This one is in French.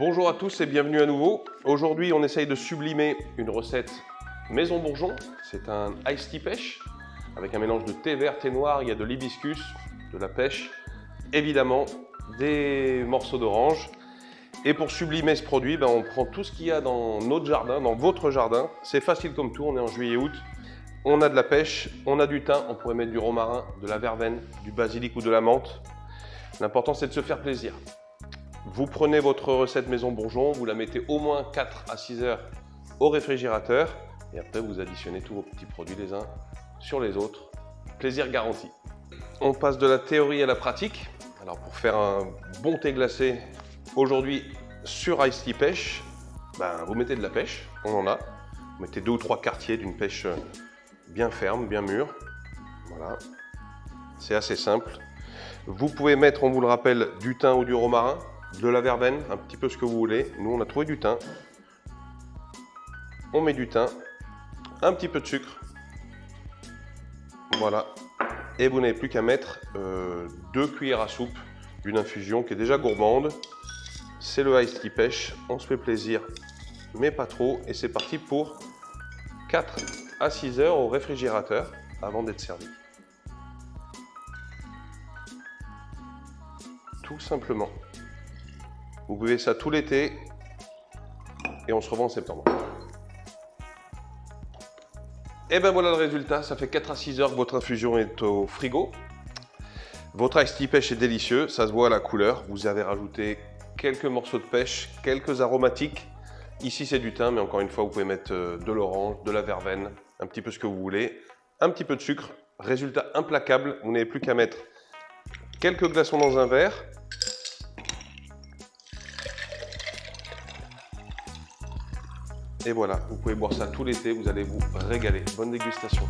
Bonjour à tous et bienvenue à nouveau. Aujourd'hui, on essaye de sublimer une recette maison bourgeon. C'est un iced tea pêche avec un mélange de thé vert, thé noir. Il y a de l'hibiscus, de la pêche, évidemment des morceaux d'orange. Et pour sublimer ce produit, on prend tout ce qu'il y a dans notre jardin, dans votre jardin. C'est facile comme tout, on est en juillet-août. On a de la pêche, on a du thym, on pourrait mettre du romarin, de la verveine, du basilic ou de la menthe. L'important, c'est de se faire plaisir. Vous prenez votre recette maison bourgeon, vous la mettez au moins 4 à 6 heures au réfrigérateur et après vous additionnez tous vos petits produits les uns sur les autres. Plaisir garanti. On passe de la théorie à la pratique. Alors pour faire un bon thé glacé, aujourd'hui sur Iced Tea Pêche, vous mettez de la pêche, on en a. Vous mettez 2 ou 3 quartiers d'une pêche bien ferme, bien mûre. Voilà, c'est assez simple. Vous pouvez mettre, on vous le rappelle, du thym ou du romarin, de la verveine, un petit peu ce que vous voulez. Nous, on a trouvé du thym. On met du thym, un petit peu de sucre. Voilà. Et vous n'avez plus qu'à mettre 2 cuillères à soupe d'une infusion qui est déjà gourmande. C'est le Iced Tea Pêche. On se fait plaisir, mais pas trop. Et c'est parti pour 4 à 6 heures au réfrigérateur avant d'être servi. Tout simplement. Vous buvez ça tout l'été et on se revoit en septembre. Et ben voilà le résultat, ça fait 4 à 6 heures que votre infusion est au frigo. Votre Iced Tea Pêche est délicieux, ça se voit à la couleur. Vous avez rajouté quelques morceaux de pêche, quelques aromatiques. Ici c'est du thym, mais encore une fois vous pouvez mettre de l'orange, de la verveine, un petit peu ce que vous voulez. Un petit peu de sucre, résultat implacable. Vous n'avez plus qu'à mettre quelques glaçons dans un verre. Et voilà, vous pouvez boire ça tout l'été, vous allez vous régaler. Bonne dégustation.